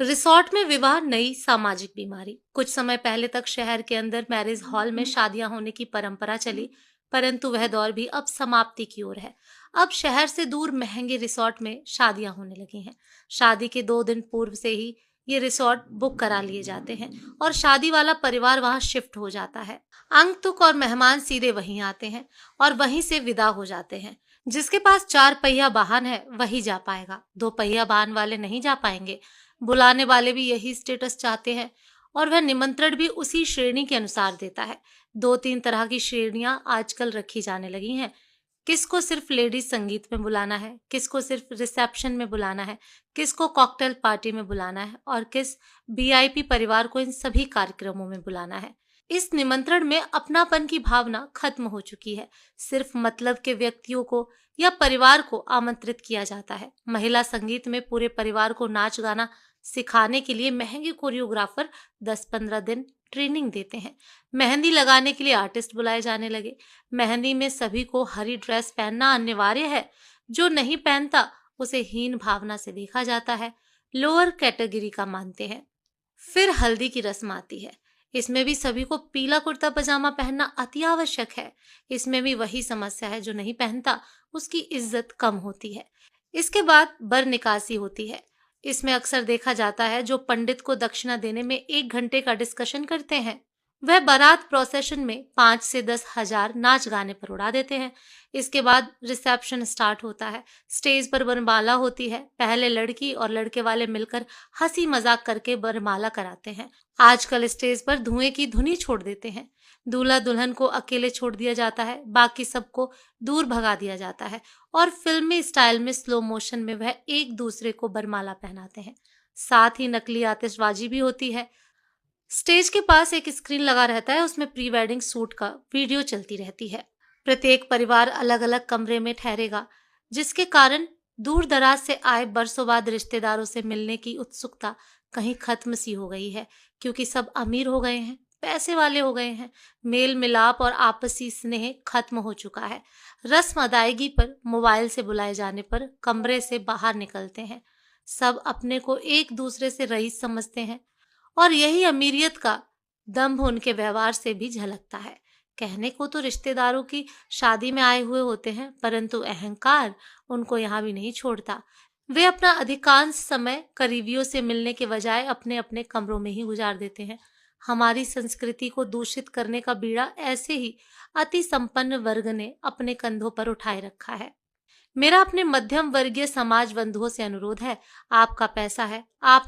Resort में विवाह नई सामाजिक बीमारी। कुछ समय पहले तक शहर के अंदर मैरिज हॉल में शादियां होने की परंपरा चली, परंतु वह दौर भी अब समाप्ति की ओर है। अब शहर से दूर महंगे रिसोर्ट में शादियां होने लगी हैं। शादी के 2 दिन पूर्व से ही ये रिसोर्ट बुक करा लिए जाते हैं और शादी वाला परिवार वहां शिफ्ट हो जाता है। आगंतुक और मेहमान सीधे वहीं आते हैं और वहीं से विदा हो जाते हैं। जिसके पास 4 पहिया वाहन है वही जा पाएगा, 2 पहिया वाहन वाले नहीं जा पाएंगे। बुलाने वाले भी यही स्टेटस चाहते हैं और वह निमंत्रण भी उसी श्रेणी के अनुसार देता है। 2-3 तरह की श्रेणियां आजकल रखी जाने लगी हैं। किसको सिर्फ लेडीज संगीत में बुलाना है, किसको सिर्फ रिसेप्शन में बुलाना है, किसको कॉकटेल पार्टी में बुलाना है और किस वीआईपी परिवार को इन सभी कार्यक्रमों में बुलाना है। इस निमंत्रण में अपनापन की भावना खत्म हो चुकी है। सिर्फ मतलब के व्यक्तियों को या परिवार को आमंत्रित किया जाता है। महिला संगीत में पूरे परिवार को नाच गाना सिखाने के लिए महंगे कोरियोग्राफर 10-15 दिन ट्रेनिंग देते हैं। मेहंदी लगाने के लिए आर्टिस्ट बुलाए जाने लगे। मेहंदी में सभी को हरी ड्रेस पहनना अनिवार्य है। जो नहीं पहनता उसे हीन भावना से देखा जाता है, लोअर कैटेगरी का मानते हैं। फिर हल्दी की रस्म आती है। इसमें भी सभी को पीला कुर्ता पजामा पहनना अति आवश्यक है। इसमें भी वही समस्या है, जो नहीं पहनता उसकी इज्जत कम होती है। इसके बाद बर निकासी होती है। इसमें अक्सर देखा जाता है जो पंडित को दक्षिणा देने में 1 घंटे का डिस्कशन करते हैं, वह बारात प्रोसेशन में 5 से 10 हजार नाच गाने पर उड़ा देते हैं। इसके बाद रिसेप्शन स्टार्ट होता है। स्टेज पर वरमाला होती है। पहले लड़की और लड़के वाले मिलकर हंसी मजाक करके वरमाला कराते हैं। आजकल स्टेज पर धुएं की धुनी छोड़ देते हैं। दूल्हा दुल्हन को अकेले छोड़ दिया जाता है, बाकी सबको दूर भगा दिया जाता है और फिल्मी स्टाइल में स्लो मोशन में वह एक दूसरे को वरमाला पहनाते हैं। साथ ही नकली आतिशबाजी भी होती है। स्टेज के पास एक स्क्रीन लगा रहता है, उसमें प्री वेडिंग शूट का वीडियो चलती रहती है। प्रत्येक परिवार अलग अलग कमरे में ठहरेगा, जिसके कारण दूर दराज से आए बरसों बाद रिश्तेदारों से मिलने की उत्सुकता कहीं खत्म सी हो गई है, क्योंकि सब अमीर हो गए हैं, पैसे वाले हो गए हैं। मेल मिलाप और आपसी स्नेह खत्म हो चुका है। रस्म अदायगी पर मोबाइल से बुलाए जाने पर कमरे से बाहर निकलते हैं। सब अपने को एक दूसरे से रईस समझते हैं और यही अमीरियत का दंभ उनके व्यवहार से भी झलकता है। कहने को तो रिश्तेदारों की शादी में आए हुए होते हैं, परंतु अहंकार उनको यहाँ भी नहीं छोड़ता। वे अपना अधिकांश समय करीबियों से मिलने के बजाय अपने अपने कमरों में ही गुजार देते हैं। हमारी संस्कृति को दूषित करने का बीड़ा ऐसे ही अति संपन्न वर्ग ने अपने कंधों पर उठाए रखा है। मेरा अपने मध्यम वर्गीय समाज बंधुओं से अनुरोध है, आपका पैसा है, आप